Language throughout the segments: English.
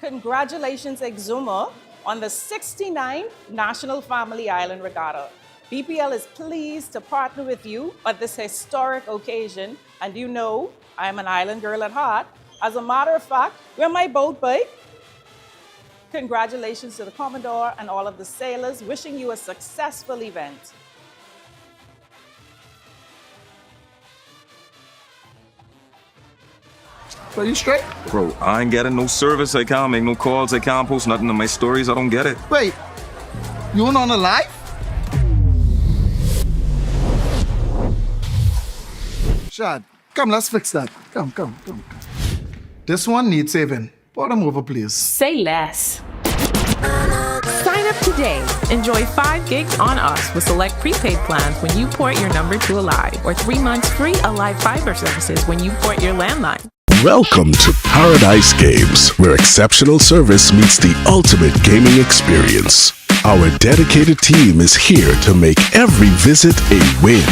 Congratulations, Exuma, on the 69th National Family Island Regatta. BPL is pleased to partner with you at this historic occasion, and you know I'm an island girl at heart. As a matter of fact, we're my boat bike. Congratulations to the Commodore and all of the sailors, wishing you a successful event. So you straight? Bro, I ain't getting no service. I can't make no calls. I can't post nothing on my stories. I don't get it. Wait, you went on a live? Shad, come, let's fix that. Come. This one needs saving. Pour them over, please. Say less. Sign up today. Enjoy 5 gigs on us with select prepaid plans when you port your number to Alive, or 3 months free Alive fiber services when you port your landline. Welcome to Paradise Games, where exceptional service meets the ultimate gaming experience. Our dedicated team is here to make every visit a win.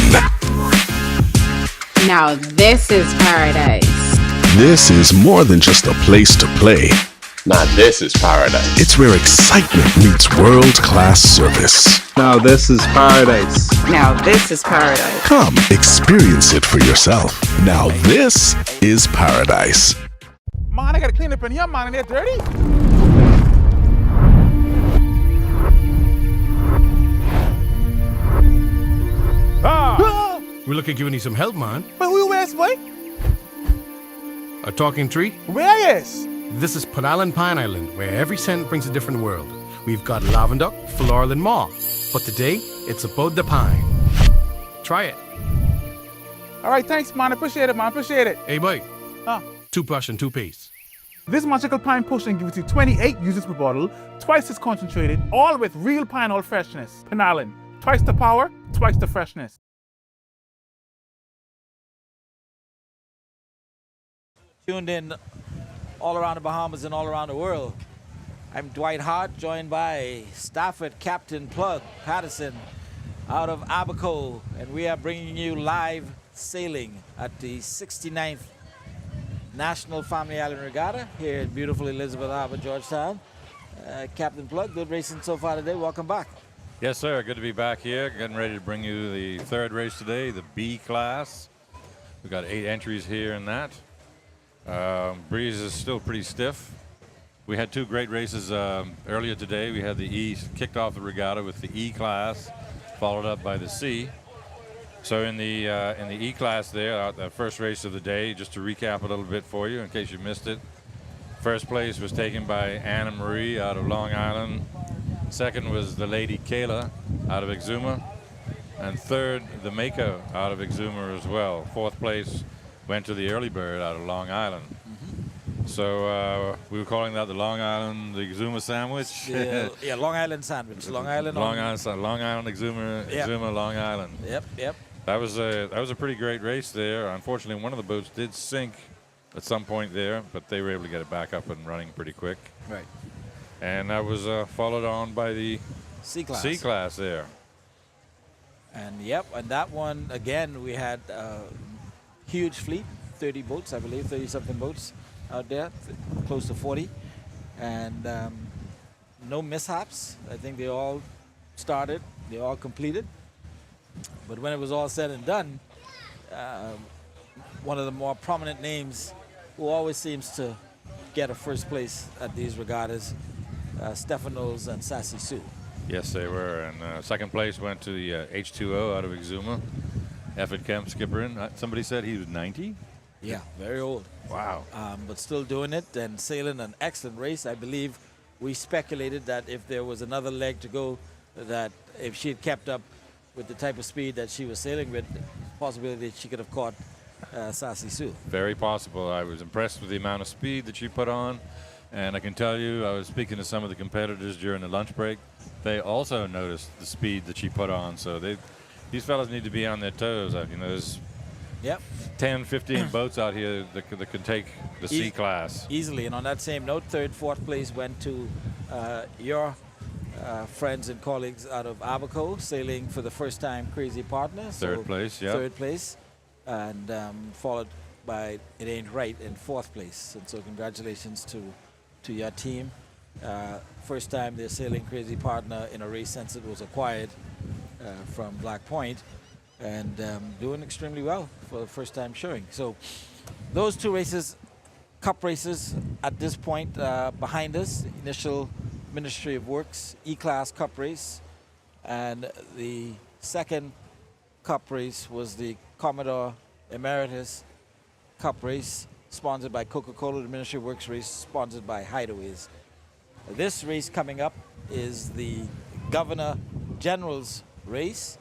Now this is paradise. This is more than just a place to play. Now this is paradise. It's where excitement meets world-class service. Now this is paradise. Now this is paradise. Come, experience it for yourself. Now this is paradise. Man, I gotta clean up in here, man, and they're dirty. We're looking at giving you some help, man. But who is, boy? A talking tree? Where is? This is Put Island Pine Island, where every scent brings a different world. We've got lavender, floral, and moss. But today, it's about the pine. Try it. All right, thanks, man. Appreciate it, man. Appreciate it. Hey, boy. Huh? Toothbrush and toothpaste. This magical pine potion gives you 28 uses per bottle, twice as concentrated, all with real pine oil freshness. Pine Island. Twice the power, twice the freshness. Tuned in all around the Bahamas and all around the world. I'm Dwight Hart, joined by Stafford Captain Plug Patterson out of Abaco, and we are bringing you live sailing at the 69th National Family Island Regatta here in beautiful Elizabeth Harbor, Georgetown. Captain Plug, good racing so far today. Welcome back. Yes, sir. Good to be back here. Getting ready to bring you the third race today, the B class. We've got 8 entries here in that. Breeze is still pretty stiff. We had 2 great races earlier today. We had the E, kicked off the regatta with the E class, followed up by the C. So in the E class there, the first race of the day, just to recap a little bit for you in case you missed it. First place was taken by Anna Marie out of Long Island. Second was the Lady Kayla out of Exuma. And third, the Mako out of Exuma as well. Fourth place went to the Early Bird out of Long Island. So we were calling that the Long Island Exuma sandwich. Yeah, Long Island sandwich. Long Island, Exuma, yep. Exuma, Long Island. Yep. That was a pretty great race there. Unfortunately, one of the boats did sink at some point there, but they were able to get it back up and running pretty quick. Right. And that was followed on by the C class. C class there. And and that one again we had a huge fleet, 30 boats, I believe, 30-something boats out there, close to 40, and no mishaps. I think they all started, they all completed. But when it was all said and done, one of the more prominent names who always seems to get a first place at these regattas, Stefanos and Sassy Sue. Yes, they were. And second place went to the H2O out of Exuma. Efford Kemp skippering. Somebody said he was 90? Yeah, very old. Wow. But still doing it and sailing an excellent race. I believe we speculated that if there was another leg to go, that if she had kept up with the type of speed that she was sailing with, possibility she could have caught Sassy Sue. Very possible. I was impressed with the amount of speed that she put on. And I can tell you, I was speaking to some of the competitors during the lunch break. They also noticed the speed that she put on. So these fellas need to be on their toes. There's 10, 15 boats out here that can take the C class. Easily. And on that same note, third, fourth place went to your friends and colleagues out of Abaco, sailing for the first time Crazy Partner. Third place, yeah. Third place. And followed by It Ain't Right in fourth place. And so congratulations to to your team. First time they're sailing Crazy Partner in a race since it was acquired from Black Point, and doing extremely well for the first time showing. So those two races, cup races at this point behind us, initial Ministry of Works E-Class Cup race, and the second cup race was the Commodore Emeritus Cup race, sponsored by Coca-Cola. The Ministry of Works race sponsored by Hideaways. This race coming up is the Governor General's race,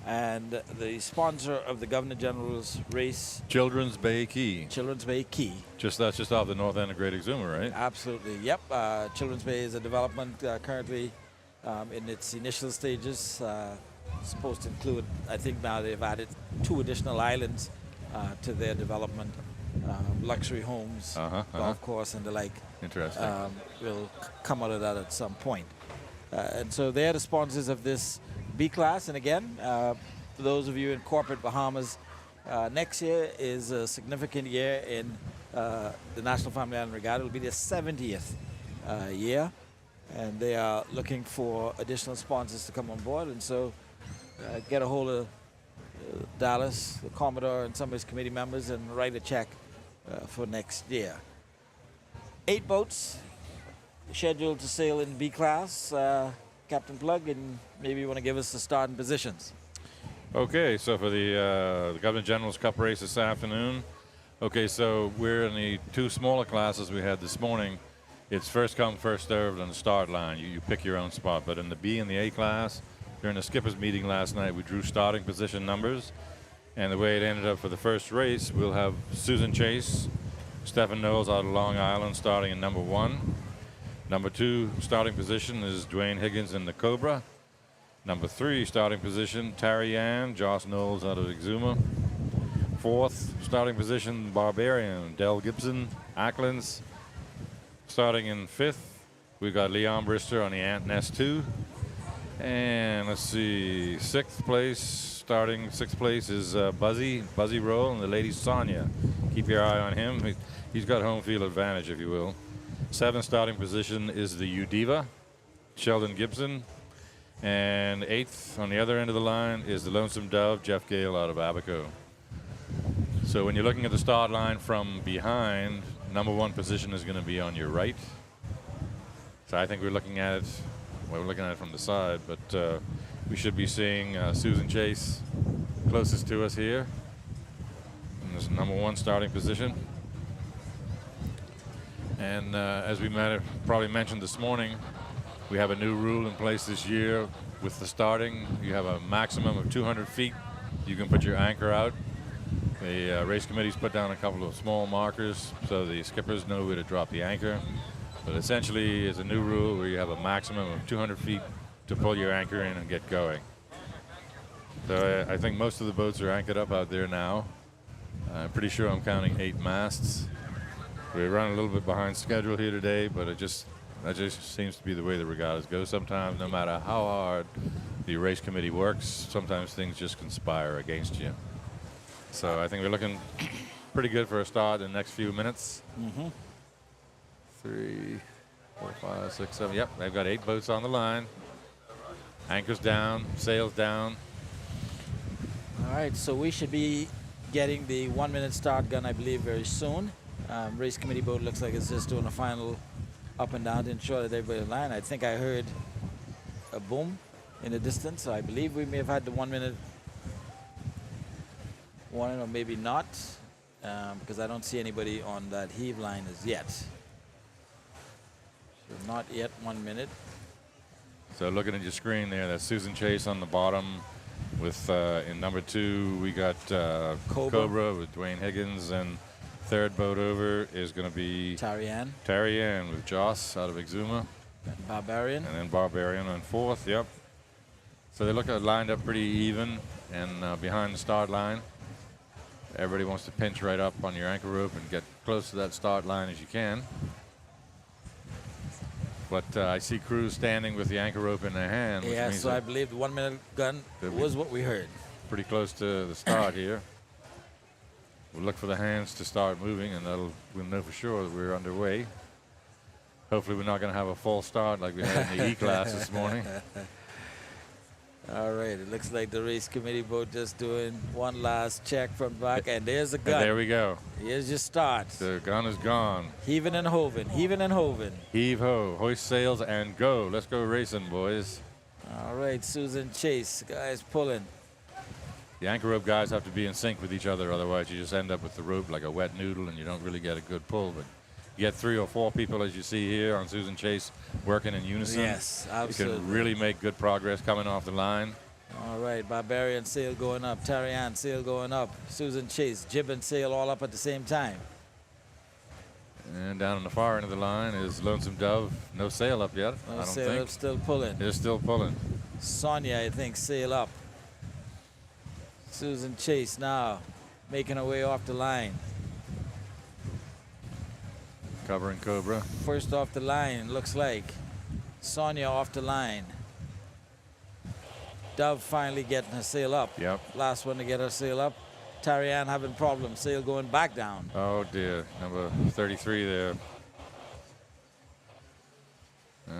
and the sponsor of the Governor General's race, Children's Bay Key. Children's Bay Key. That's just off the north end of Great Exuma, right? Absolutely, yep. Children's Bay is a development currently in its initial stages. Supposed to include, I think now they've added 2 additional islands to their development, luxury homes, golf course, and the like. Interesting. Will come out of that at some point. And so they're the sponsors of this B class. And again, for those of you in corporate Bahamas, next year is a significant year in the National Family Island Regatta. It'll be their 70th year, and they are looking for additional sponsors to come on board. And so get a hold of Dallas, the Commodore, and some of his committee members and write a check for next year. 8 boats scheduled to sail in B class. Captain Plug, and maybe you want to give us the starting positions. Okay, so for the Governor General's Cup race this afternoon, okay, so we're in the 2 smaller classes we had this morning. It's first come, first served on the start line. You pick your own spot. But in the B and the A class, during the skippers meeting last night, we drew starting position numbers. And the way it ended up for the first race, we'll have Susan Chase, Stephen Knowles out of Long Island starting in number 1. Number 2 starting position is Dwayne Higgins in the Cobra. Number 3 starting position, Terry Ann, Joss Knowles out of Exuma. 4th starting position, Barbarian, Del Gibson, Acklands. Starting in 5th, we've got Leon Brister on the Ant Nest 2. And let's see, 6th place, starting 6th place is Buzzy Roll, and the lady Sonia. Keep your eye on him. He's got home field advantage, if you will. 7th starting position is the Udiva, Sheldon Gibson. And 8th on the other end of the line is the Lonesome Dove, Jeff Gale out of Abaco. So when you're looking at the start line from behind, number 1 position is going to be on your right. So I think we're looking at it, well, we're looking at it from the side, but we should be seeing Susan Chase closest to us here in this number 1 starting position. And as we might have probably mentioned this morning, we have a new rule in place this year with the starting. You have a maximum of 200 feet. You can put your anchor out. The race committee's put down a couple of small markers so the skippers know where to drop the anchor. But essentially, it's a new rule where you have a maximum of 200 feet to pull your anchor in and get going. So I think most of the boats are anchored up out there now. I'm pretty sure I'm counting 8 masts. We run a little bit behind schedule here today, but that just seems to be the way the regattas go sometimes. No matter how hard the race committee works, sometimes things just conspire against you. So I think we're looking pretty good for a start in the next few minutes. 3, 4, 5, 6, 7. Yep, they've got 8 boats on the line. Anchors down, sails down. All right, so we should be getting the 1-minute start gun, I believe, very soon. Race committee boat looks like it's just doing a final up and down to ensure that everybody in line. I think I heard a boom in the distance, so I believe we may have had the 1-minute warning, or maybe not, because I don't see anybody on that heave line as yet. So not yet 1 minute. So looking at your screen there, that's Susan Chase on the bottom. With in number 2, we got Cobra with Dwayne Higgins, and third boat over is going to be Terry Ann with Joss out of Exuma. And Barbarian. And then Barbarian on 4th, yep. So they look lined up pretty even and behind the start line. Everybody wants to pinch right up on your anchor rope and get close to that start line as you can. But I see crews standing with the anchor rope in their hand. Yeah, so I believe the 1-minute gun was what we heard. Pretty close to the start here. We'll look for the hands to start moving, and we'll know for sure that we're underway. Hopefully we're not going to have a false start like we had in the E-class this morning. All right, it looks like the race committee boat just doing one last check from back, and there's the gun. And there we go. Here's your start. The gun is gone. Heaving and hoving, heaving and hoving. Heave ho, hoist sails and go. Let's go racing, boys. All right, Susan Chase, guys pulling. The anchor rope guys have to be in sync with each other, otherwise you just end up with the rope like a wet noodle and you don't really get a good pull. But you get 3 or 4 people, as you see here on Susan Chase, working in unison. Yes, absolutely. You can really make good progress coming off the line. All right, Barbarian sail going up, Tarian sail going up, Susan Chase, jib and sail all up at the same time. And down on the far end of the line is Lonesome Dove. No sail up yet, I don't sail think. up, still pulling. They're still pulling. Sonia, I think, sail up. Susan Chase now making her way off the line. Covering Cobra. First off the line, looks like. Sonia off the line. Dove finally getting her sail up. Yep. Last one to get her sail up. Tarian having problems, sail going back down. Oh dear, number 33 there.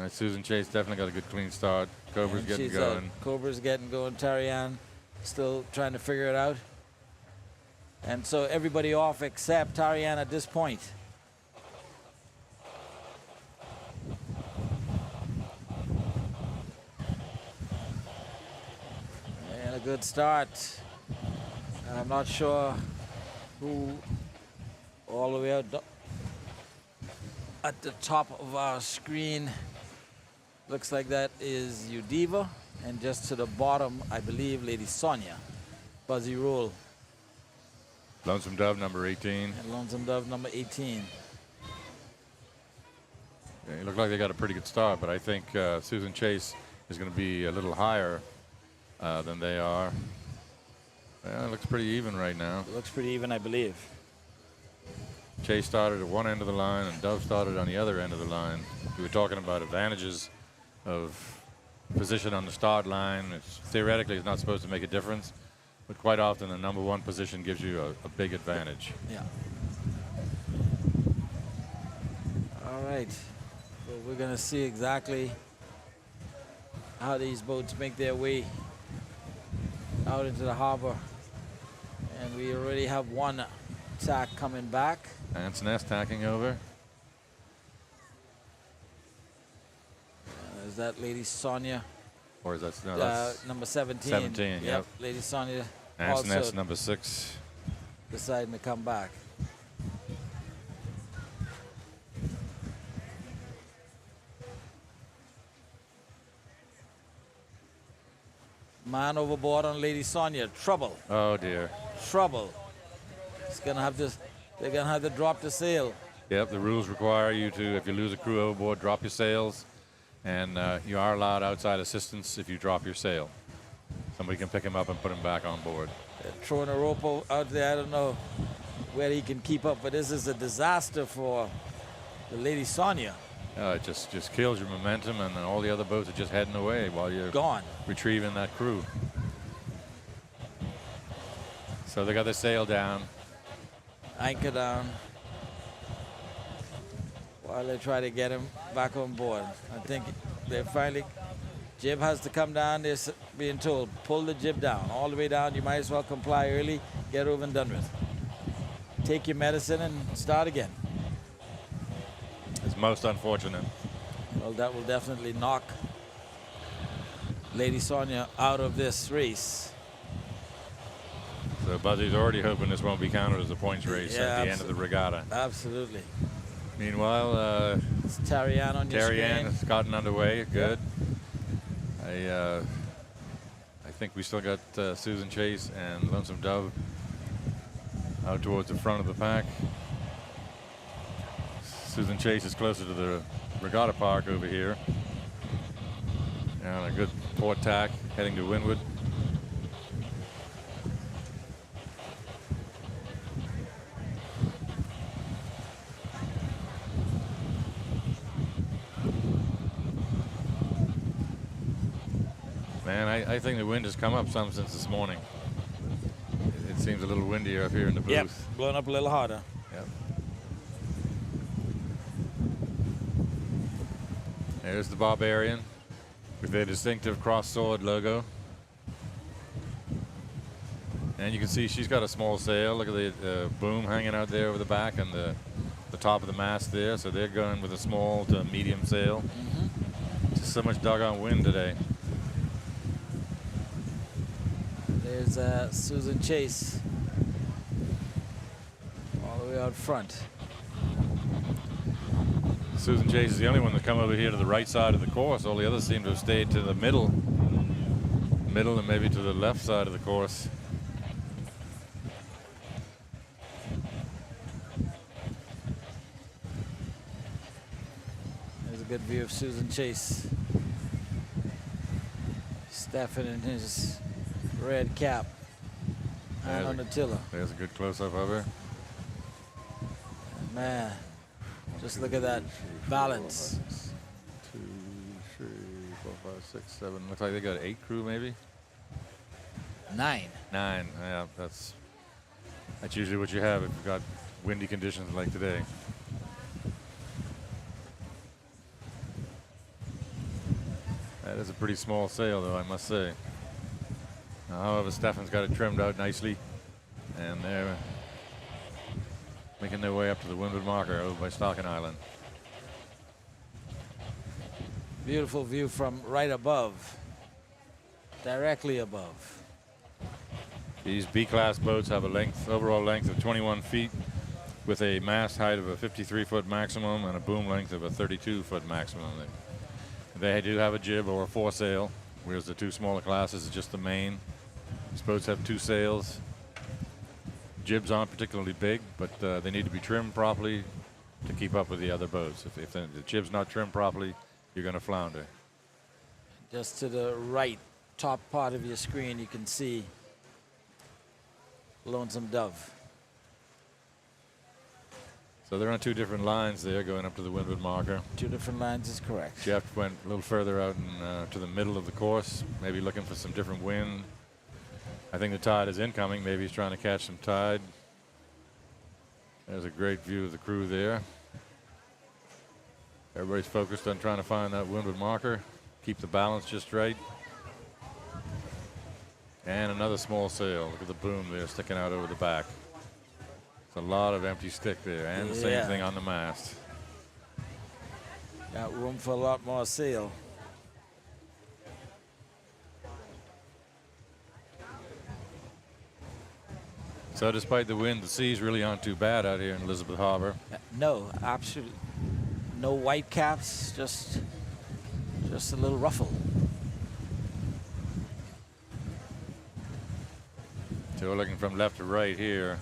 Susan Chase definitely got a good clean start. Cobra's getting going. Cobra's getting going. Tarian still trying to figure it out. And so everybody off except Tarian at this point. And a good start. I'm not sure who all the way out at the top of our screen. Looks like that is Udiva, and just to the bottom, I believe, Lady Sonia. Buzzy roll. Lonesome Dove, number 18. And Lonesome Dove, number 18. Yeah, it looked like they got a pretty good start, but I think Susan Chase is going to be a little higher than they are. Well, it looks pretty even right now. It looks pretty even, I believe. Chase started at one end of the line and Dove started on the other end of the line. We were talking about advantages of position on the start line. Theoretically, it's not supposed to make a difference, but quite often the number 1 position gives you a big advantage. Yeah. All right. So we're going to see exactly how these boats make their way out into the harbor. And we already have one tack coming back. Ants Nest tacking over. Is that Lady Sonia? Or is that no, that's number 17? 17, yep. Lady Sonia. Ants also Nest number 6. deciding to come back. Man overboard on Lady Sonia. Trouble. Oh dear. Trouble. It's gonna have to. They're gonna have to drop the sail. Yep. The rules require you to, if you lose a crew overboard, drop your sails, and you are allowed outside assistance if you drop your sail. Somebody can pick him up and put him back on board. They're throwing a rope out there. I don't know where he can keep up, but this is a disaster for the Lady Sonia. It just kills your momentum, and then all the other boats are just heading away while you're gone, retrieving that crew. So they got the sail down. Anchor down. While they try to get him back on board. I think they finally, jib has to come down. They're being told, pull the jib down, all the way down. You might as well comply early, get over and done with. Take your medicine and start again. It's most unfortunate. Well, that will definitely knock Lady Sonia out of this race. So Buzzy's already hoping this won't be counted as a points race at the end of the regatta. Absolutely. Meanwhile, it's Tarian on your screen. Tarian has gotten underway. Good. I think we still got Susan Chase and Lonesome Dove out towards the front of the pack. Susan Chase is closer to the regatta park over here. And a good port tack heading to windward. Man, I think the wind has come up some since this morning. It seems a little windier up here in the booth. Yep, blowing up a little harder. Yep. There's the Barbarian with their distinctive cross-sword logo. And you can see she's got a small sail. Look at the boom hanging out there over the back and the top of the mast there. So they're going with a small to medium sail. Just so much doggone wind today. There's Susan Chase all the way out front. Susan Chase is the only one to come over here to the right side of the course. All the others seem to have stayed to the middle and maybe to the left side of the course. There's a good view of Susan Chase. Stefan in his red cap. And on the tiller. There's a good close-up of her. Man, just look at that balance. 2, 3, 4, 5, 6, 7. Looks like they got 8 crew, maybe. 9. 9. Yeah, that's usually what you have if you've got windy conditions like today. That is a pretty small sail, though, I must say. Now, however, Stefan's got it trimmed out nicely, and they're making their way up to the windward marker over by Stocking Island. Beautiful view from right above, directly above. These B-class boats have a overall length of 21 feet with a mast height of a 53-foot maximum and a boom length of a 32-foot maximum. They do have a jib or a foresail, whereas the 2 smaller classes is just the main. These boats have 2 sails. Jibs aren't particularly big, but they need to be trimmed properly to keep up with the other boats. If the jib's not trimmed properly, you're going to flounder. Just to the right top part of your screen, you can see Lonesome Dove. So they're on 2 different lines there going up to the windward marker. 2 different lines is correct. Jeff went a little further out and to the middle of the course, maybe looking for some different wind. I think the tide is incoming. Maybe he's trying to catch some tide. There's a great view of the crew there. Everybody's focused on trying to find that windward marker, keep the balance just right. And another small sail. Look at the boom there sticking out over the back. It's a lot of empty stick there, and the same thing on the mast. Got room for a lot more sail. So despite the wind, the seas really aren't too bad out here in Elizabeth Harbor. No, absolutely. No white caps, just a little ruffle. So we're looking from left to right here.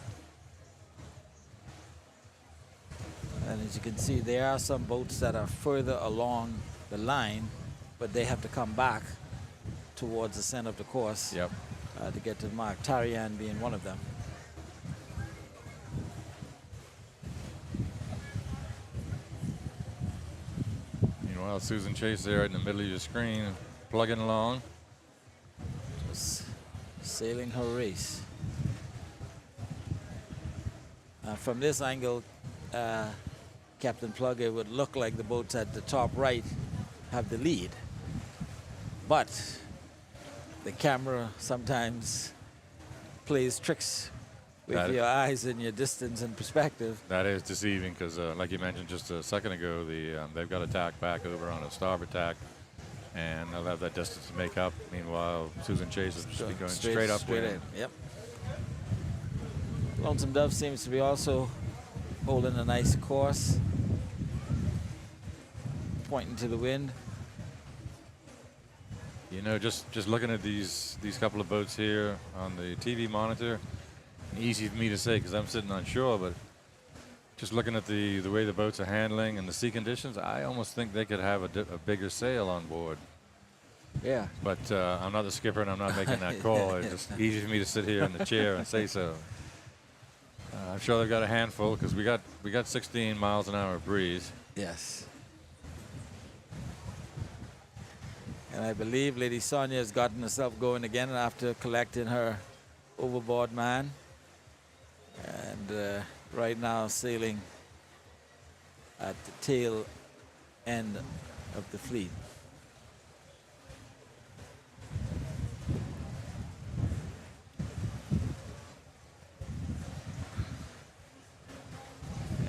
And as you can see, there are some boats that are further along the line, but they have to come back towards the center of the course to get to the mark. Tarian being one of them. Meanwhile, Susan Chase there in the middle of your screen, plugging along. Just sailing her race. From this angle, Captain Plug, it would look like the boats at the top right have the lead. But the camera sometimes plays tricks with your eyes and your distance and perspective. That is deceiving because, like you mentioned just a second ago, they've got a tack back over on a starboard tack, and they'll have that distance to make up. Meanwhile, Susan Chase is just going straight up. Straight in. Yep. Lonesome Dove seems to be also holding a nice course, pointing to the wind. You know, just looking at these couple of boats here on the TV monitor, easy for me to say because I'm sitting on shore, but just looking at the way the boats are handling and the sea conditions, I almost think they could have a bigger sail on board. Yeah. But I'm not the skipper and I'm not making that call. It's just easy for me to sit here in the chair and say so. I'm sure they've got a handful because we got 16 miles an hour breeze. Yes. And I believe Lady Sonia has gotten herself going again after collecting her overboard man. And right now sailing at the tail end of the fleet.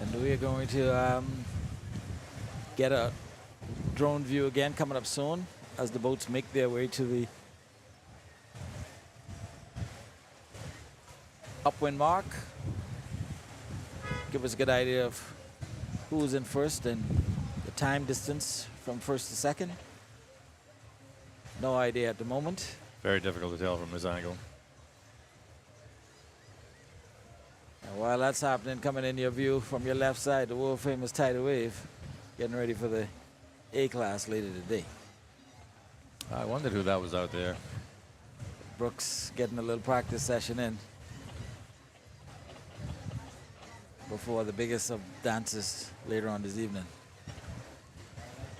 And we are going to get a drone view again coming up soon as the boats make their way to the upwind mark. Give us a good idea of who's in first and the time distance from first to second. No idea at the moment. Very difficult to tell from this angle. And while that's happening, coming in your view from your left side, the world famous tidal wave, getting ready for the A-class later today. I wondered who that was out there. Brooks getting a little practice session in before the biggest of dances later on this evening.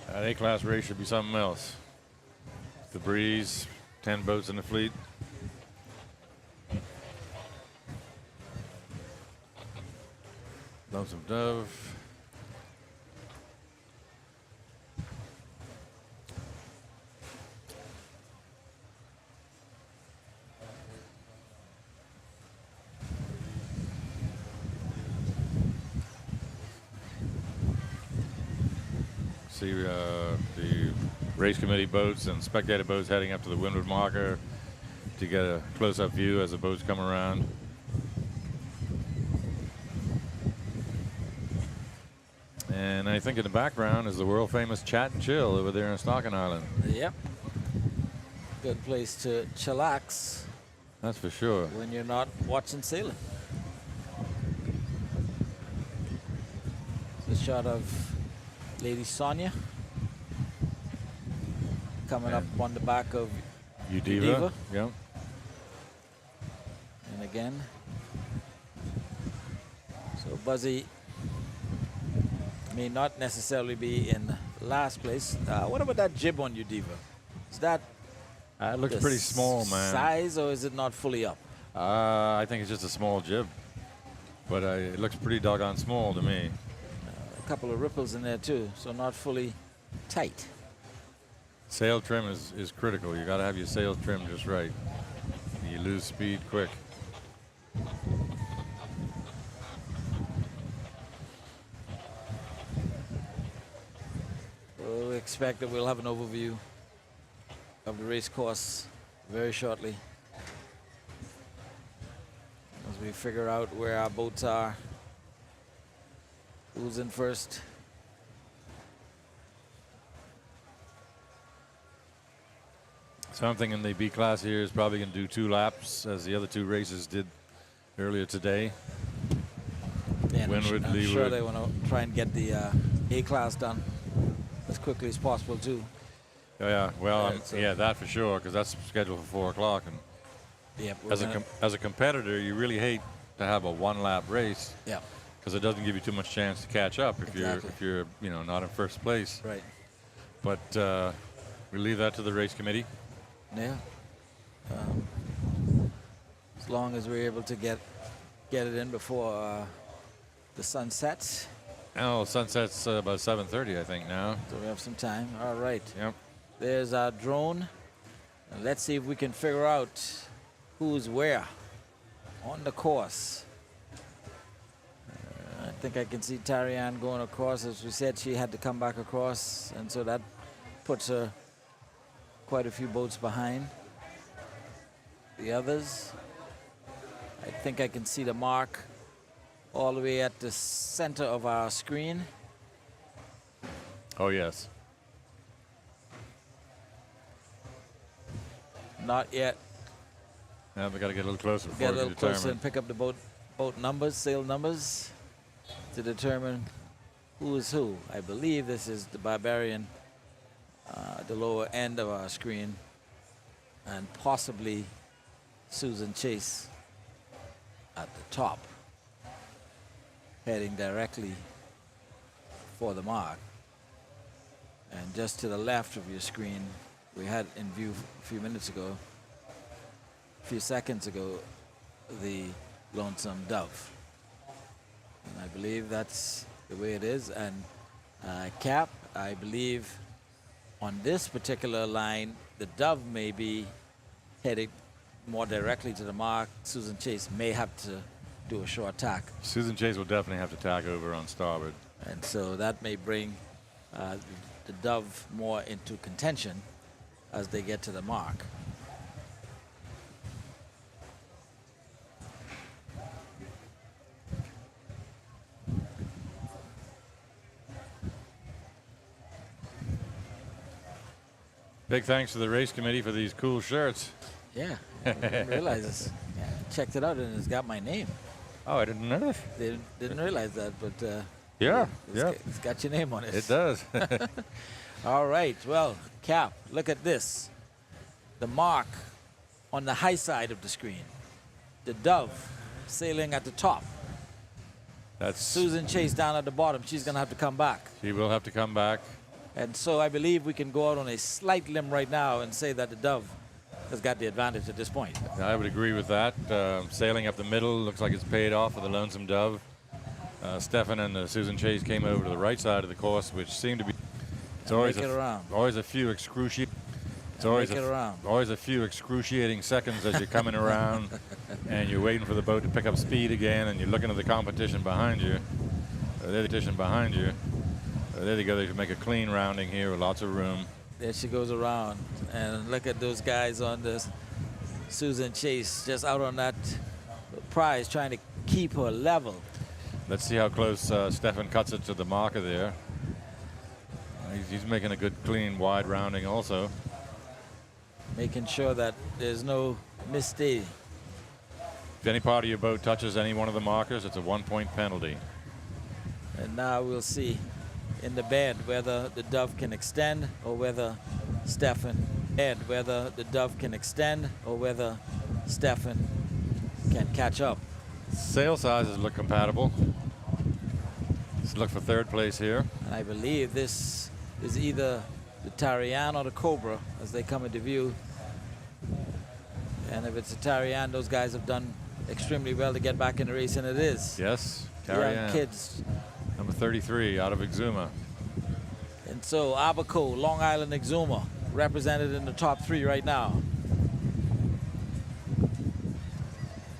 That A-class race should be something else. The breeze, 10 boats in the fleet. Lonesome Dove. See the race committee boats and spectator boats heading up to the windward marker to get a close-up view as the boats come around. And I think in the background is the world-famous Chat and Chill over there on Stocking Island. Yep. Good place to chillax. That's for sure. When you're not watching sailing. The shot of Lady Sonia coming up on the back of Udiva. Yep. And again. So Buzzy may not necessarily be in last place. What about that jib on Udiva? Is that it looks pretty small, man. Size, or is it not fully up? I think it's just a small jib, but it looks pretty doggone small to me. A couple of ripples in there too, so not fully tight. Sail trim is critical. You got to have your sails trimmed just right. You lose speed quick. We expect that we'll have an overview of the race course very shortly as we figure out where our boats are, who's in first. Something in the B class here is probably going to do 2 laps as the other 2 races did earlier today. Yeah, Windward, I'm leeward. sure they want to try and get the A class done as quickly as possible too. Oh, yeah, well, yeah, that for sure, because that's scheduled for 4 o'clock. And yep, as a competitor, you really hate to have a 1-lap race. Yeah. Because it doesn't give you too much chance to catch up if you're not in first place. Right. But we leave that to the race committee. Yeah. As long as we're able to get it in before the sun sets. Oh, sunset's about 7:30, I think now. So we have some time. All right. Yep. There's our drone. And let's see if we can figure out who's where on the course. I think I can see Tarianne going across. As we said, she had to come back across, and so that puts her quite a few boats behind the others. I think I can see the mark all the way at the center of our screen. Oh, yes. Not yet. Yeah, we got to get a little closer before Get a we little can determine. closer and pick up the boat numbers, sail numbers, to determine who is who. I believe this is the Barbarian, the lower end of our screen, and possibly Susan Chase at the top, heading directly for the mark. And just to the left of your screen, we had in view a few minutes ago, a few seconds ago, the Lonesome Dove. And I believe that's the way it is. And Cap, I believe, On this particular line, the Dove may be headed more directly to the mark. Susan Chase may have to do a short tack. Susan Chase will definitely have to tack over on starboard. And so that may bring the Dove more into contention as they get to the mark. Big thanks to the race committee for these cool shirts. Yeah, I didn't realize this. Yeah, checked it out and it's got my name. Oh, I didn't know that. Didn't realize that, but yeah, it's got your name on it. It does. All right, well, Cap, look at this. The mark on the high side of the screen. The Dove sailing at the top. That's Susan Chase down at the bottom. She's going to have to come back. She will have to come back. And so I believe we can go out on a slight limb right now and say that the Dove has got the advantage at this point. I would agree with that. Sailing up the middle looks like it's paid off for the Lonesome Dove. Stefan and Susan Chase came over to the right side of the course, which seemed to be. It's always a few excruciating. It's always a few excruciating seconds as you're coming around, and you're waiting for the boat to pick up speed again, and you're looking at the competition behind you. There they go. They can make a clean rounding here with lots of room. There she goes around, and look at those guys on this. Susan Chase just out on that prize, trying to keep her level. Let's see how close Stefan cuts it to the marker there. He's making a good, clean, wide rounding also. Making sure that there's no mistake. If any part of your boat touches any one of the markers, it's a 1-point penalty. And now we'll see in the bend whether the Dove can extend or whether Stefan can catch up. Sail sizes look compatible. Let's look for third place here. And I believe this is either the Tarian or the Cobra as they come into view. And if it's a Tarian, those guys have done extremely well to get back in the race, and it is. Yes, Tarian. Young kids. Number 33 out of Exuma. And so Abaco, Long Island Exuma, represented in the top 3 right now.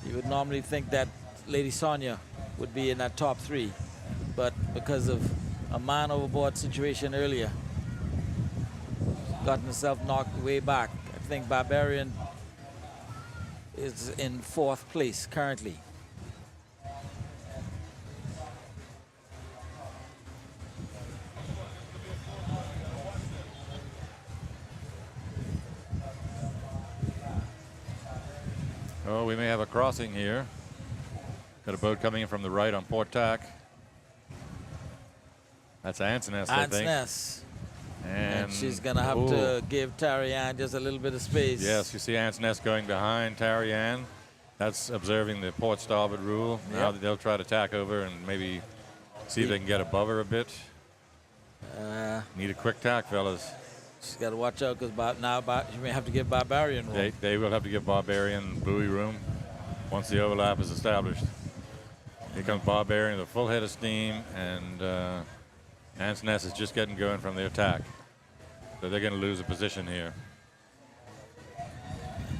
You would normally think that Lady Sonia would be in that top 3, but because of a man overboard situation earlier, gotten herself knocked way back. I think Barbarian is in 4th place currently. Oh, we may have a crossing here. Got a boat coming in from the right on port tack. That's Ant's Nest, I think. Nest. And she's going to have to give Tarian just a little bit of space. Yes, you see Ant's Nest going behind Tarian. That's observing the port starboard rule. Yep. Now they'll try to tack over and maybe see if they can get above her a bit. Need a quick tack, fellas. She's got to watch out because now she may have to give Barbarian room. They will have to give Barbarian buoy room once the overlap is established. Here comes Barbarian with a full head of steam, and Ant's Nest is just getting going from the attack. So they're going to lose a position here.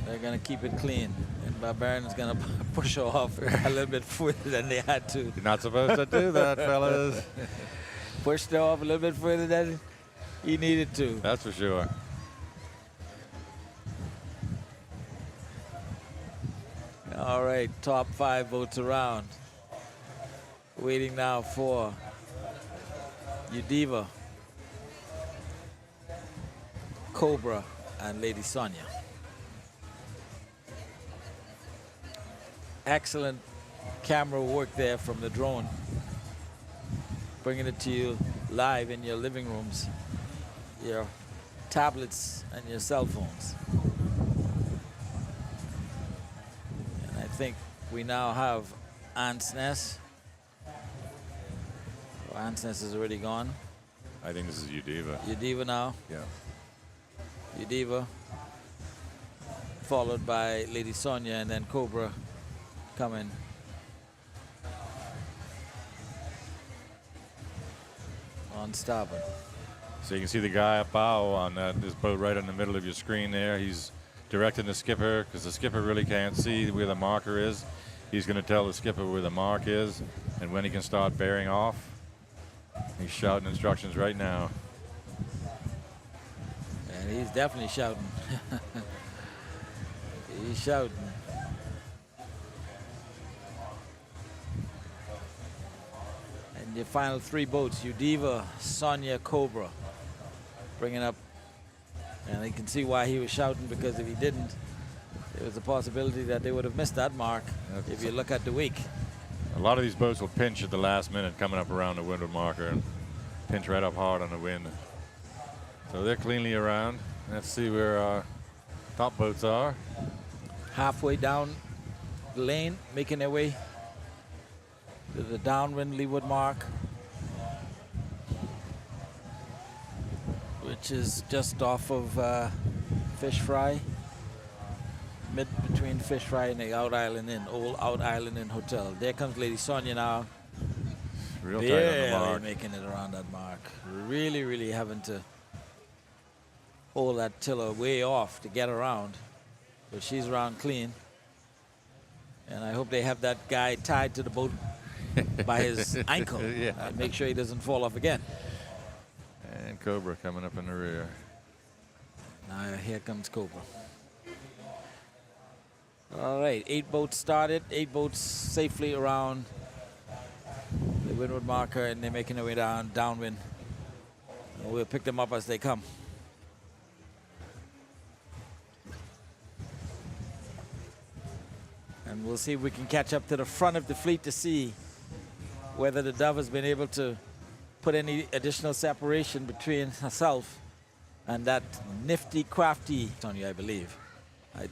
They're going to keep it clean, and Barbarian is going to push her off a little bit further than they had to. You're not supposed to do that, fellas. Pushed her off a little bit further than he needed to. That's for sure. All right, top 5 boats around. Waiting now for Udiva, Cobra, and Lady Sonia. Excellent camera work there from the drone. Bringing it to you live in your living rooms, your tablets, and your cell phones. And I think we now have Ant's Nest. Oh, Ant's Nest is already gone. I think this is Udiva. Udiva now. Yeah. Udiva, followed by Lady Sonia, and then Cobra coming. On starboard. So you can see the guy up bow on this boat right in the middle of your screen there. He's directing the skipper because the skipper really can't see where the marker is. He's going to tell the skipper where the mark is and when he can start bearing off. He's shouting instructions right now. And he's definitely shouting. He's shouting. And your final three boats, Udiva, Sonia, Cobra, bringing up. And you can see why he was shouting, because if he didn't, there was a possibility that they would have missed that mark if you look at the wake. A lot of these boats will pinch at the last minute coming up around the windward marker and pinch right up hard on the wind. So they're cleanly around. Let's see where our top boats are. Halfway down the lane, making their way to the downwind leeward mark, which is just off of Fish Fry, mid between Fish Fry and the Out Island Inn, old Out Island Inn Hotel. There comes Lady Sonia now. Real tight on the mark. Making it around that mark. Really, really having to hold that tiller way off to get around. But she's around clean. And I hope they have that guy tied to the boat by his ankle. Yeah. Make sure he doesn't fall off again. And Cobra coming up in the rear. Now here comes Cobra. All right, 8 boats started, 8 boats safely around the windward marker, and they're making their way downwind. And we'll pick them up as they come. And we'll see if we can catch up to the front of the fleet to see whether the Dove has been able to put any additional separation between herself and that nifty, crafty Sonia, I believe.